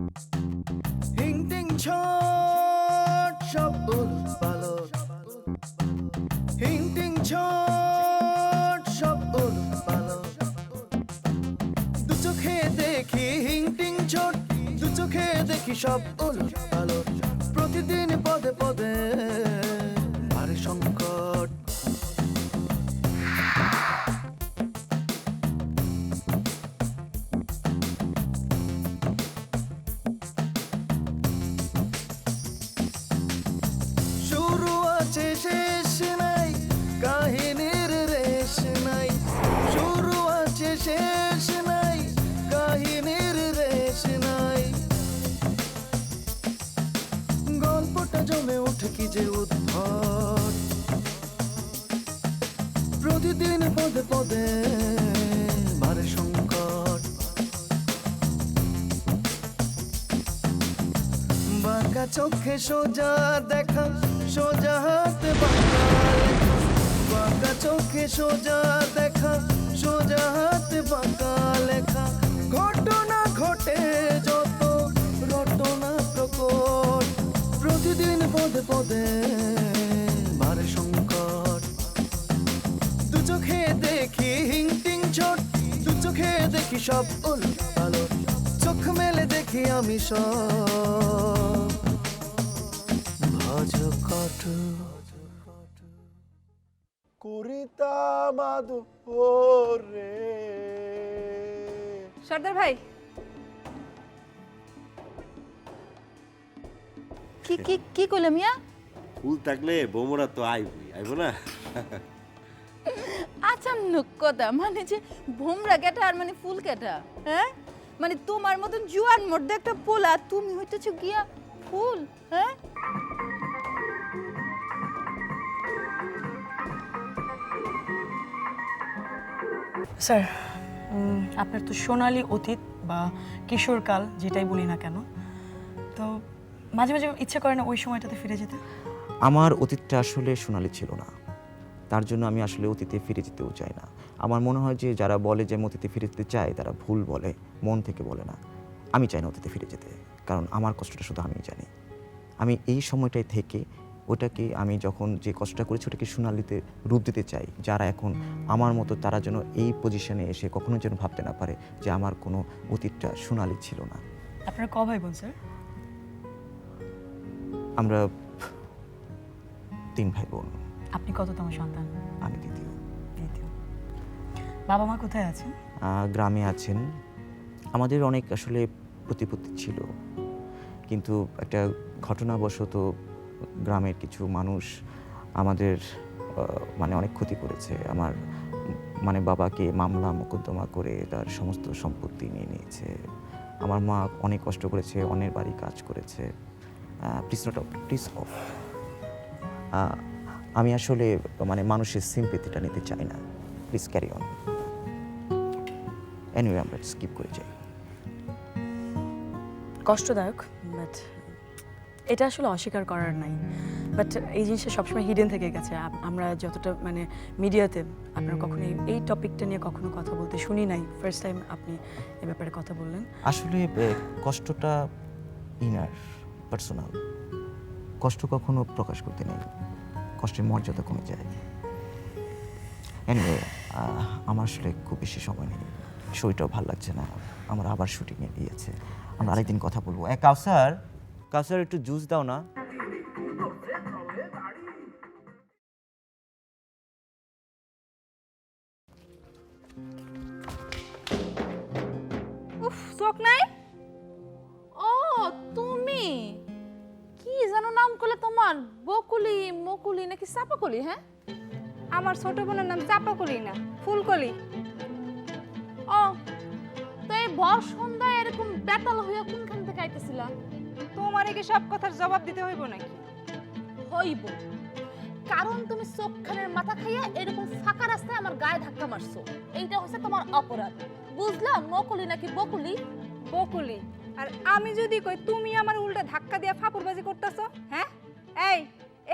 হিং টিং ছট সব উলটপালট, হিং টিং ছট সব উলটপালট। দু চোখে দেখি হিং টিং ছট, দু চোখে দেখি সব উলটপালট। প্রতিদিন পদে পদে ভারে সংকট। শুরু আছে শেষ নাই, কাহিনীর রেশ নাই। শুরু আছে শেষ নাই, কাহিনীর রেশ নাই। গল্পটা জমে ওঠে কি যে উদ্ভট। প্রতিদিন পদে পদে ভারে সংকট। বাঁকা চোখে সোজা দেখা, সোজা হাতে বাঁকা লেখা। বাঁকা চোখে সোজা দেখা, সোজা হাতে বাঁকা লেখা। ঘটনা ঘটে যত রটনা প্রকট। প্রতিদিন পদে পদে ভারে সংকট। দু চোখে দেখি হিং টিং ছট, দু চোখে দেখি সব উলটপালট। চোখ মেলে দেখি আমি সব ভজকট। করিতা মাধু রে। সর্দার ভাই, কি কি কি কইলে মিয়া? ফুল থাকলে বৌমরা তো আইবই, আইব না? আচানক কথা, মানে যে ভোমরা কেটা আর মানে ফুল কেটা, হ্যাঁ? মানে তোমার মতন জুয়ান মর্দে একটা পোলা, তুমি হইতেছো গিয়া ফুল, হ্যাঁ? স্যার, আপনার তো সোনালী অতীত বা কিশোরকাল যেটাই বলি না কেন, তো মাঝে মাঝে ইচ্ছে করে না ওই সময়টাতে ফিরে যেতে? আমার অতীতটা আসলে সোনালি ছিল না, তার জন্য আমি আসলে অতীতে ফিরে যেতেও চাই না। আমার মনে হয় যে যারা বলে যে আমি অতীতে ফিরে যেতে চাই তারা ভুল বলে, মন থেকে বলে না। আমি চাই না অতীতে ফিরে যেতে, কারণ আমার কষ্টটা শুধু আমিই জানি। আমি এই সময়টায় থেকে ওটাকে, আমি যখন যে কষ্টটা করেছি ওটাকে সোনালিতে রূপ দিতে চাই। যারা এখন আমার মতো তারা যেন এই পজিশনে এসে কখনো যেন ভাবতে না পারে যে আমার কোনো অতীতটা সোনালি ছিল না। আপনারা ক ভাই বোন স্যার? আমরা 3 ভাই বোন। আপনি কততম সন্তান? আমি দ্বিতীয়। দ্বিতীয়। বাবা মা কোথায় আছেন? গ্রামে আছেন। আমাদের অনেক আসলে প্রতিপত্তি ছিল, কিন্তু একটা ঘটনাবশত গ্রামের কিছু মানুষ আমাদের মানে অনেক ক্ষতি করেছে। আমার মানে বাবাকে মামলা মোকদ্দমা করে তার সমস্ত সম্পত্তি নিয়ে নিয়েছে। আমার মা অনেক কষ্ট করেছে, অন্যের বাড়ি কাজ করেছে। Please of. আমি আসলে মানে মানুষের সিম্পেথিটা নিতে চাই না। Please carry on. এনিওয়ে, আমরা স্কিপ করে যাই। কষ্টদায়ক, বাট এটা আসলে অস্বীকার করার নাই। বাট এই জিনিসটা সবসময় হিডেন থেকে গেছে। আমরা যতটা মানে মিডিয়াতে আপনারা কখনো এই টপিকটা নিয়ে কখনো কথা বলতে শুনি নাই। ফার্স্ট টাইম আপনি এ ব্যাপারে কথা বললেন। আসলে কষ্টটা ইনার, পার্সোনাল। কষ্ট কখনো প্রকাশ করতে নেই, কষ্টের মর্যাদা কমে যায়। এনিওয়ে, আমার আসলে খুব বেশি সময় নেই, শরীরটাও ভালো লাগছে না। আমার আবার শুটিংয়ে গিয়েছে, আমরা আরেকদিন কথা বলবো। কাউসার, কাউসার একটু জুস দাও না। উফ, চোখ নাই? ও তুমি কি জানো নাম করলে তোমার? বকুলি, মকুলি নাকি চাপাকলি? হ্যাঁ, আমার ছোট বোনের নাম চাপাকলি না, ফুলকলি। ও তো এই ভর সন্ধ্যায় এরকম বেতাল হইয়া কোনখান থেকে আইতেছিলা? তোমার কি সব কথার জবাব দিতে হইব নাকি? হইব, কারণ তুমি চোখখানের মাথা খাইয়া এরকম ফাঁকা রাস্তায় আমার গায়ে ধাক্কা মারছো। এইটা হচ্ছে তোমার অপরাধ, বুঝলাম? মকুলি নাকি বকুলি? বকুলি। আর আমি যদি কই তুমি আমার উল্টা ধাক্কা দিয়া ফাপুরবাজি করতেছো, হ্যাঁ?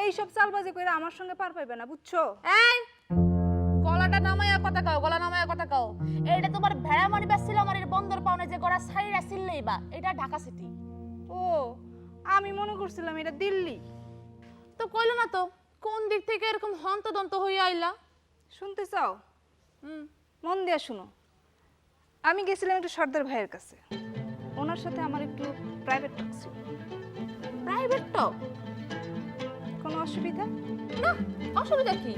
এই সব চালবাজি কইরা আমার সঙ্গে পার পাইবে না, বুঝছো? এই গলাটা নামাইয়া কথা কও, গলা নামায় কথা কও। এইটা তোমার ভেড়া মারি বেছিল আমার এর বন্দর পাওনে যে গড়া ছাইরা ছিললেই বা এটা ঢাকা সিটি। ও আমি মনে করছিলাম এটা দিল্লি। তো কইলো না তো কোন দিক থেকে এরকম হন্তদন্ত হইয়া আইলা? শুনতে চাও? মন দিয়া শুনো। আমি গেছিলাম একটু সর্দার ভাইয়ের কাছে, ওনার সাথে আমার একটু প্রাইভেট টক ছিল। Private talk? কোনো অসুবিধা? না, অসুবিধা কি?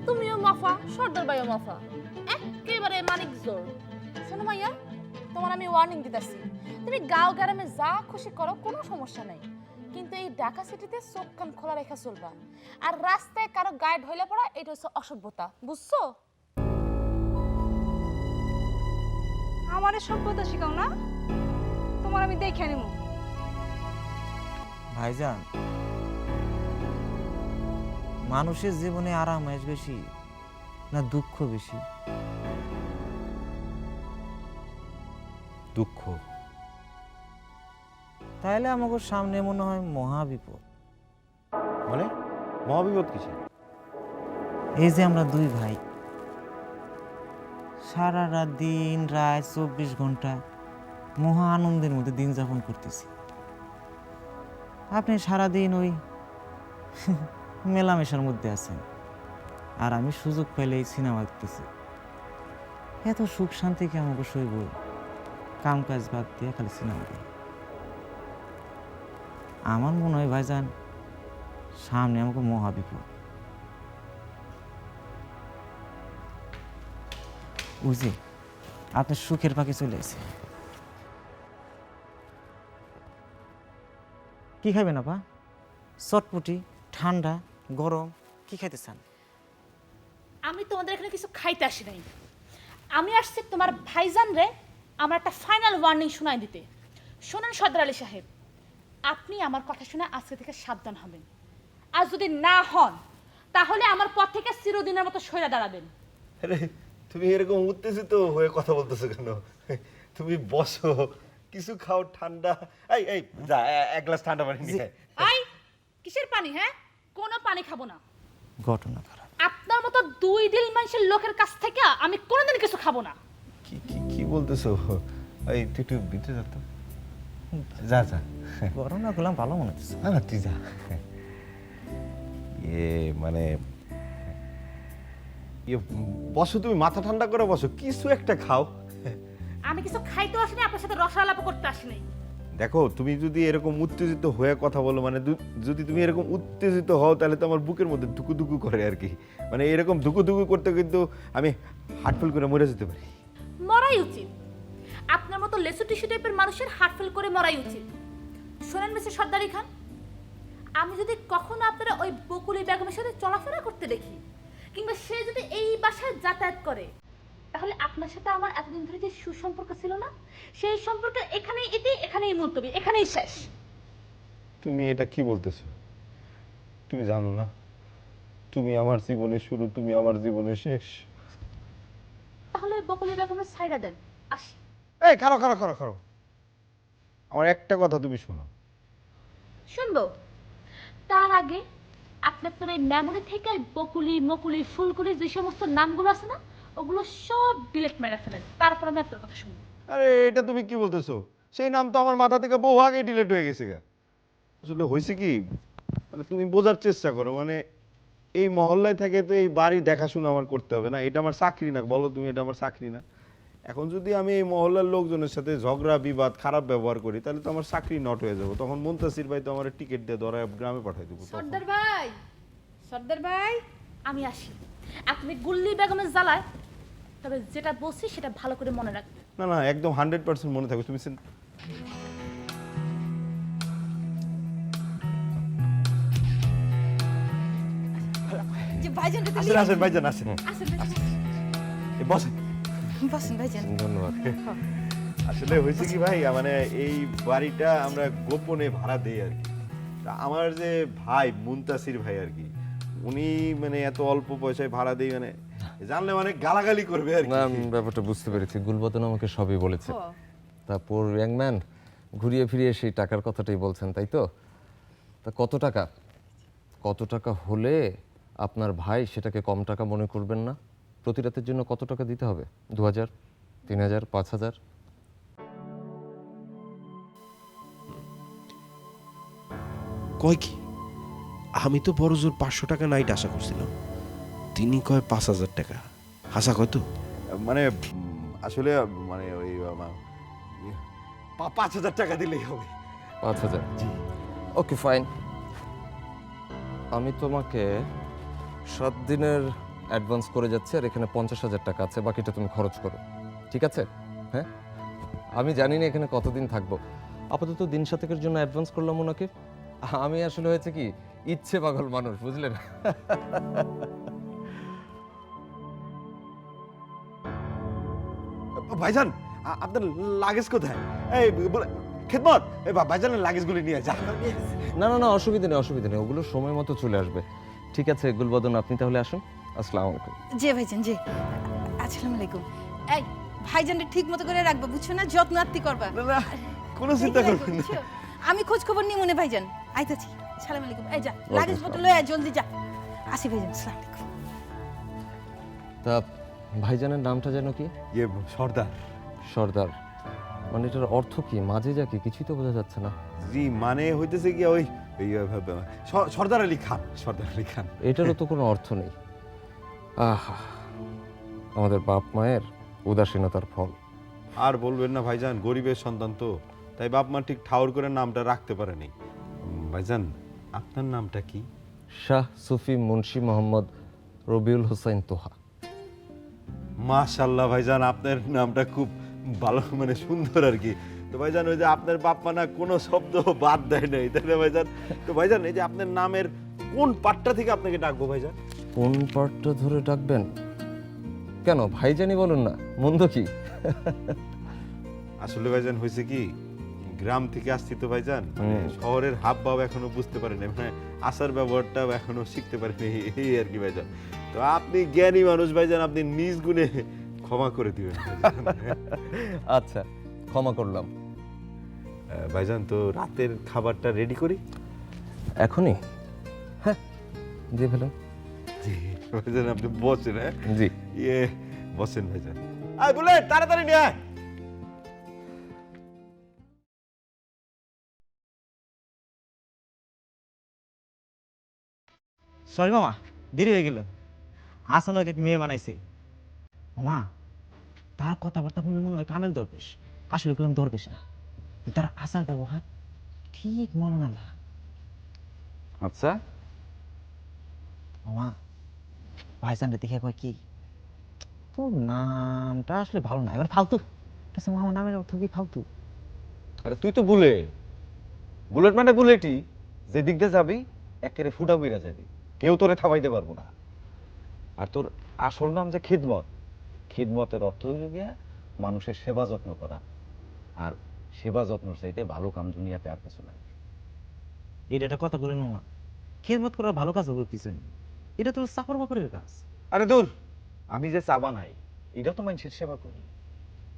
তুমিও মাফা, সর্দার ভাইও মাফা, একেবারে মানিক জোর। শোনো মাইয়া, তোমার আমি ওয়ার্নিং দিতেছি, তুমি গাঁও গ্রামে যা খুশি করো, কোনো সমস্যা নাই, কিন্তু এই ঢাকা সিটিতে চোখ কান খোলা রেখা চলবা। আর রাস্তায় কারো গায়ে ঢইলে পড়া এটা হচ্ছে অসভ্যতা, বুঝছো? আমারে সভ্যতা শিখাও না, তোমার আমি দেখে নিব। ভাইজান, মানুষের জীবনে আরাম বেশি না দুঃখ বেশি? দুঃখ। তাইলে আমাকে সামনে মনে হয় মহাবিপদ। মানে মহাবিপদ কিসে? এই যে আমরা দুই ভাই সারা রাত দিন রাত 24 ঘন্টা মহা আনন্দের মধ্যে দিন যাপন করতেছি। আপনি সারাদিন ওই মেলামেশার মধ্যে আছেন, আর আমি সুযোগ পেলে এই সিনেমা দেখতেছি। এত সুখ শান্তি কি আমাকে সইব? কাম কাজ বাদ দিয়ে খালি সিনেমা দেখি। আমার মনে হয় ভাইজান সামনে আমাকে মহাবিপদ। বুঝি আপনার সুখের পাখি চলে এসে। কি খাবেন আপা? চটপটি, ঠান্ডা, গরম, কি খাইতে চান? আমি তোমাদের এখানে কিছু খাইতে আসি নাই, আমি আসছি তোমার ভাইজান রে আমার একটা ফাইনাল ওয়ার্নিং শোনাই দিতে। শোনেন সর্দার আলী সাহেব, আপনি আমার কথা শুনে আজকে থেকে সাবধান হবেন, আর যদি না হন তাহলে আমার পথ থেকে চিরদিনের মতো সরে দাঁড়াবেন। আরে তুমি এরকম উত্তেজিত হয়ে কথা বলতেছো কেন? তুমি বসো, কিছু খাও, ঠান্ডা। এই এই যা এক গ্লাস ঠান্ডা পানি নিয়ে আয়। আই কিসের পানি? হ্যাঁ, কোনো পানি খাবো না। ঘটনা খারাপ। আপনার মতো দুই দিল মানুষের লোকের কাছ থেকে আমি কোনোদিন কিছু খাবো না। কি কি কি বলতেছো? এই তুই একটু ভিতরে যা তো। যা যা। গরম না করলাম ভালো মনে হচ্ছে। না না তুই যা। মানে বসো, তুমি মাথা ঠান্ডা করে বসো, কিছু একটা খাও। আমি কিছু খাইতে আসিনি, আপনার সাথে রসালাপ করতে আসিনি। দেখো, তুমি যদি এরকম উত্তেজিত হয়ে কথা বলো, মানে যদি তুমি এরকম উত্তেজিত হও, তাহলে তো আমার বুকের মধ্যে ধুকু ধুকু করে আর কি। মানে এরকম ধুকু ধুকু করতে কিন্তু আমি হার্টফেল করে মরে যেতে পারি। মরাই উচিত, আপনার মতো লেসু টিস্যু টাইপের মানুষের হার্টফেল করে মরাই উচিত। শোনেন মিস্টার সর্দারি খান, আমি যদি কখনো আপনারা ওই বকুলি বেগমের সাথে চলাফেরা করতে দেখি, কিংবা সে যদি এই বাসায় যাতায়াত করে, তাহলে আপনার সাথে আমার এতদিন ধরে যে সুসম্পর্ক ছিল না, সেই সম্পর্ক এখানেই মুলতবি, এখানেই শেষ। তুমি এটা কি বলতেছো? তুমি জানো না তুমি আমার জীবনের শুরু, তুমি আমার জীবনের শেষ। তাহলে বকুলি বেগমের সাইডা দেন, আসি। এই খারো খারো খারো খারো, আমার একটা কথা তুমি শোনো। শুনবো, তার আগে আপনার তোর এই মেমোরি থেকে বকুলি মকুলি ফুলকুলি যে সমস্ত নামগুলো আছে না, ওগুলো সব ডিলিট মেরে ফেলেন, তারপর আমি আপনার কথা শুনবো। আরে এটা তুমি কি বলতেছো? সেই নাম তো আমার মাথা থেকে বহু আগে ডিলিট হয়ে গেছে। আসলে হয়েছে কি, মানে তুমি বোঝার চেষ্টা করো, মানে এই মহল্লায় থেকে তো এই বাড়ি দেখাশোনা আমার করতে হবে না, এটা আমার চাকরি না। বলো তুমি, এটা আমার চাকরি না? এখন যদি আমি এই মহল্লার লোকজনের সাথে ঝগড়া বিবাদ খারাপ ব্যবহার করি, তাহলে তো আমার চাকরি নট হয়ে যাবো। তখন মুনতাসির ভাই তো আমার টিকিট দিয়ে ধরায় গ্রামে পাঠাই দেবো। সর্দার ভাই, সর্দার ভাই, আমি আসি। আপনি গুল্লি বেগমের জ্বালায়, তবে যেটা বলছি সেটা ভালো করে মনে রাখবেন। না না, একদম 100% মনে থাকবে। তুমি যে ভাইজান আসেন আসেন ভাইজান, আসেন বসেন। বসেন ভাইজান। ধন্যবাদ। আসলে হয়েছে কি ভাই, মানে এই বাড়িটা আমরা গোপনে ভাড়া দেই আর কি। তা আমার যে ভাই মুনতাসির ভাই আর কি, উনি মানে এত অল্প পয়সায় ভাড়া দেই, মানে জানলে মানে গালাগালি করবে আর কি। না, আমি ব্যাপারটা বুঝতে পেরেছি। গুলবদন আমাকে সবই বলেছে। তারপর ইয়াংম্যান ঘুরিয়ে ফিরিয়ে সেই টাকার কথাটাই বলছেন, তাই তো? তা কত টাকা হলে আপনার ভাই সেটাকে কম টাকা মনে করবেন না? প্রতি রাতের জন্য কত টাকা দিতে হবে? 2000, 3000, 5000? কয় কি? আমি তো বড় জোর 500 টাকা নাইট আশা করছিলাম, তিনি কয় 5000 টাকা। হাসা কয় তো? মানে আসলে মানে ওই 5000 টাকা দিলেই হবে। 5000? Okay fine. আমি তোমাকে 7 দিনের অ্যাডভান্স করে যাচ্ছি, আর এখানে 50,000 টাকা আছে, বাকিটা তুমি খরচ করো, ঠিক আছে? হ্যাঁ, আমি জানি না এখানে কতদিন থাকবো, আপাতত দিন সাতেকের জন্য অ্যাডভান্স করলাম ওনাকে। আমি আসলে হয়েছে কি, ইচ্ছে পাগল মানুষ, বুঝলেন? ভাইজান আপনার লাগেজ কোথায়? এই খেদমত, এই ভাইজানের লাগেজগুলি নিয়ে যা। না না না, অসুবিধা নেই, অসুবিধা নেই, ওগুলো সময় মতো চলে আসবে। ঠিক আছে গুলবদন, আপনি তাহলে আসুন। আসসালামু আলাইকুম। জি ভাইজান, জি। আসসালামু আলাইকুম। এই ভাইজানটা ঠিক মতো করে রাখবা, বুঝছো না? যত্ন আত্তি করবা। না না, কোনো চিন্তা করবেন না। বুঝছো? আমি খোঁজ খবর নিই মনে ভাইজান। আইতাছি। সালাম আলাইকুম। এই যা, লাগেজ পত্র লয়ে আয়, জলদি যা। আসি ভাইজান, সালাম আলাইকুম। তা ভাইজানের নামটা যেন কি? ইয়ে সর্দার। সর্দার মানে এটার অর্থ কি? মাঝে যা কি, কিছুই তো বোঝা যাচ্ছে না। জি মানে হইতেছে কি ওই সর্দার আলী খান, সর্দার আলী খান। এটারও তো কোনো অর্থ নেই। আহা, আমাদের বাপ মায়ের উদাসীনতার ফল। আর বলবেন না ভাইজান, গরিবের সন্তান তো, তাই বাপ মা ঠিক ঠাউর করে নামটা রাখতে পারেনি। ভাইজান আপনার নামটা কি? শাহ সুফি মুন্সি মোহাম্মদ রবিউল হোসাইন তোহা। মাশাআল্লাহ ভাইজান, আপনার নামটা খুব ভালো, মানে সুন্দর আর কি। তো ভাইজান ওই যে আপনার বাপ মা না কোনো শব্দ বাদ দেয় নাই, তাই না ভাইজান? তো ভাইজান এই যে আপনার নামের কোন পার্টটা থেকে আপনাকে ডাকবো ভাইজান? কোন পার্টটা ধরে ডাকবেন? কেন ভাইজানি বলুন না, মন্দ কি? আসলে ভাইজান হয়েছে কি, গ্রাম থেকে আসছি তো ভাইজান, মানে শহরের হাব ভাব এখনো বুঝতে পারিনি, মানে আচার ব্যবহারটাও এখনো শিখতে পারিনি, এই আর কি ভাইজান। তো আপনি জ্ঞানী মানুষ ভাইজান, আপনি নিজ গুণে ক্ষমা করে দিবেন ভাইজান। আচ্ছা, ক্ষমা করলাম। ভাইজান তো রাতের খাবারটা রেডি করি এখনই? হ্যাঁ, দিয়ে ফেলুন। জি ভাইজান, আপনি বসেন। হ্যাঁ জি। ইয়ে বসেন ভাইজান। আয় বলে তাড়াতাড়ি নিয়ে আয়। সরি মামা, দেরি হয়ে গেল। হাসান ওকে মেয়ে বানাইছে। মামা তার কথাবার্তা শুনে মনে হয় কামেল দরবেশ, আসলে কোনো দরবেশ না। তার আচার ব্যবহার ঠিক মনে না। আচ্ছা, মামা ভাইজানটা দেখে কয় কি, তোর নামটা আসলে ভালো না, এবার ফালতু। মামা নামের অর্থ কি ফালতু? আরে তুই তো বুলেট, বুলেট মানে বুলেটই, যে দিক দিয়ে যাবি একেবারে ফুটা বেরা যাবি, কেউ তোরে থামাইতে পারবো না। আর তোর আসল নাম যে খিদমত, খিদমতের অর্থ হইল গিয়া মানুষের সেবা যত্ন করা, আর সেবা যত্ন চাইতে ভালো কাম দুনিয়াতে আর কিছু নাই। এটা একটা কথা বলেন মামা, খেদমত করার ভালো কাজ হবে পিছনে, এটা তো চাকর বাকরের কাজ। আরে দূর, আমি যে চা বানাই এটা তো মানুষের সেবা করি,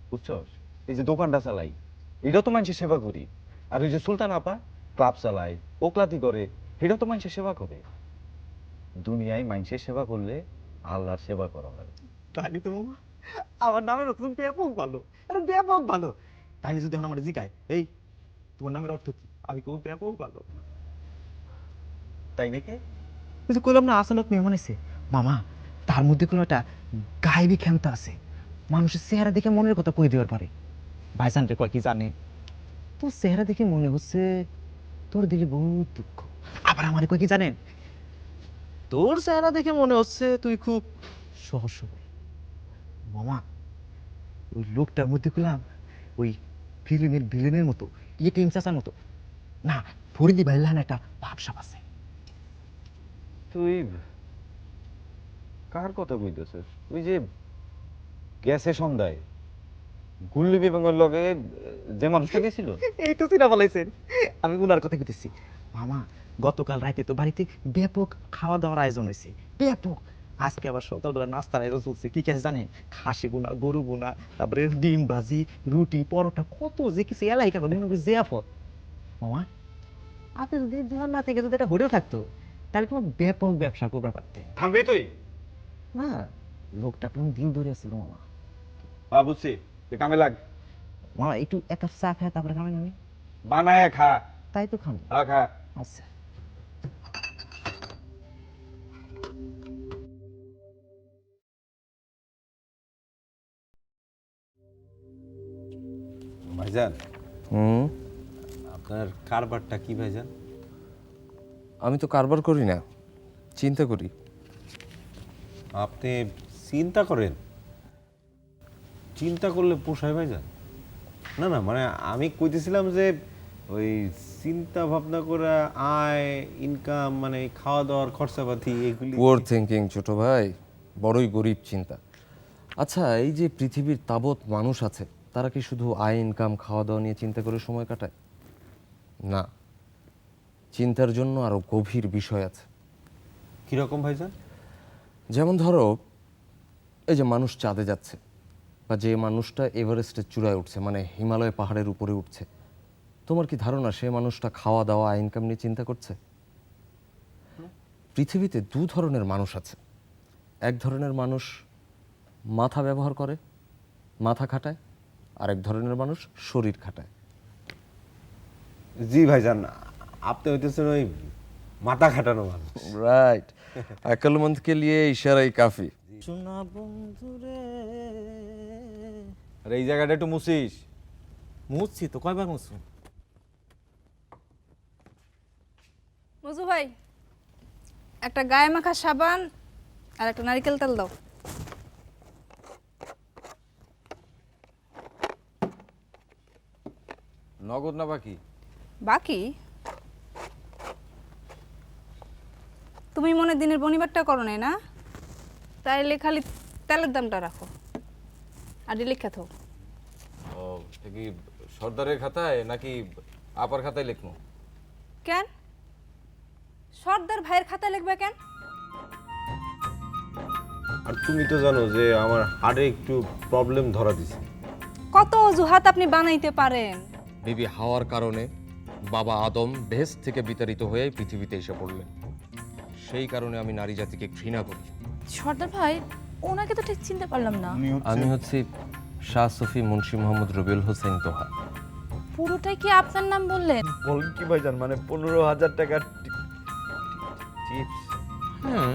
বুঝছস? এই যে দোকানটা চালাই এটাও তো মানুষের সেবা করি। আর ওই যে সুলতান আপা ক্লাব চালায়, ওকলাতি করে, এটাও তো মানুষের সেবা করে। দুনিয়ায় মানুষের সেবা করলে আল্লাহর সেবা করা হয়। তাই তো মামা, আমার নামের অর্থ ব্যাপক ভালো, আরে ব্যাপক ভালো। তাই যদি এখন আমার জিজ্ঞায়, এই তোমার নামের অর্থ কি, আমি কেউ ব্যাপক ভালো। তাই নাকি? তুই কইলাম না আসানত মেহমান এসে, মামা তার মধ্যে কোনো একটা গায়েবী ক্ষমতা আছে, মানুষের চেহারা দেখে মনের কথা কই দেওয়ার পারে। ভাইজান রে কয় কি জানে, তোর চেহারা দেখে মনে হচ্ছে তোর দিকে বহুত দুঃখ। আবার আমার কয় কি জানেন, তোর চেহারা দেখে মনে হচ্ছে তুই খুব সহজ সরল। মামা ওই লোকটার মধ্যে কইলাম ওই ফিল্মের ভিলেনের মতো, টিম চাচার মতো না, ফরিদি ভাইলান একটা ভাবসাব আছে। তুই কার কথা কইতেছিস? ওই যে গেছে সন্ধ্যায় গুল্লি বিভাগের লগে যে মানুষটা গেছিল, এই তো চিনা বলাইছেন, আমি উনার কথা কইতেছি। মামা গতকাল রাতে তো বাড়িতে ব্যাপক খাওয়া দাওয়ার আয়োজন হয়েছে, ব্যাপক। আজকে আবার সকালবেলা নাস্তার আয়োজন চলছে, কি কাছে জানেন? খাসি বোনা, গরু বোনা, তারপরে ডিম ভাজি, রুটি, পরোটা, কত যে কিছু এলাই কেন জিয়াফত। মামা আপনি যদি না থেকে যদি এটা হলেও থাকতো, তাহলে তোমার ব্যাপক ব্যবসা করবার পারতে। থামবি তুই? না লোকটা কোন দিন ধরে ছিল মামা। বুঝছি, তুই কামে লাগ, মামা একটু এক কাপ চা খায় তারপরে খাবেন আমি। বানায় খা। তাই তো খান। খা। আচ্ছা। ভাইজান, হুম, আপনার কারবারটা কি ভাইজান? আমি তো কারবার করি না, চিন্তা করি। আপনি চিন্তা করেন? চিন্তা করলে পোষায় ভাইজান? না না, মানে আমি কইতেছিলাম যে ওই চিন্তা ভাবনা করে আয় ইনকাম, মানে খাওয়া দাওয়ার খরচাপাতি এগুলি। ওভার থিঙ্কিং ছোট ভাই, বড়ই গরিব চিন্তা। আচ্ছা, এই যে পৃথিবীর তাবৎ মানুষ আছে, তারা কি শুধু আয় ইনকাম খাওয়া দাওয়া নিয়ে চিন্তা করে সময় কাটায়? না, চিন্তার জন্য আরো গভীর বিষয় আছে। কিরকম ভাইজান? যেমন ধরো, এই যে মানুষ চাঁদে যাচ্ছে, বা যে মানুষটা এভারেস্টের চূড়ায় উঠছে, মানে হিমালয় পাহাড়ের উপরে উঠছে, তোমার কি ধারণা সে মানুষটা খাওয়া দাওয়া আয় ইনকাম নিয়ে চিন্তা করছে? পৃথিবীতে দু ধরনের মানুষ আছে। এক ধরনের মানুষ মাথা ব্যবহার করে, মাথা খাটায়, আর এক ধরনের মানুষ শরীর খাটায়। জি ভাইজান, আপনি হইতেছেন ওই মাথা খাটানো মানুষ। রাইট, আকলমন্দ কে লিয়ে ইশারাই কাফি। সোনা বন্ধুরে। আর এই জায়গাটা একটু মুছিস। মুছছি তো, কয়বার মুছছি। মজু ভাই, একটা গায়ে মাখা সাবান আর একটা নারকেল তেল দাও। নগদ না বাকি? বাকি? তুমি মনে দিনের বনিবারটা করো নাই না? তাইলে খালি তেলের দামটা রাখো আর লিখে থাও। ও, কি সর্দারের খাতায় নাকি আপার খাতায় লিখবো? কেন সর্দার ভাইয়ের খাতা লিখবে কেন? আর তুমি তো জানো যে আমার হার্টে একটু প্রবলেম ধরা দিছে। কত অজুহাত আপনি বানাইতে পারেন। বিবি হাওয়ার কারণে বাবা আদম বেহেশত থেকে বিতাড়িত হয়ে পৃথিবীতে এসে পড়লেন। সেই কারণে আমি নারী জাতিকে ঘৃণা করি। সর্দার ভাই, ওনাকে তো ঠিক চিনতে পারলাম না। আমি হচ্ছি শাহ সফি মুন্সি মোহাম্মদ রবিউল হোসেন তোহা। পুরোটাই কি আপনার নাম বললেন? বলেন কি ভাইজান, মানে 15,000 টাকার টিপস? হ্যাঁ,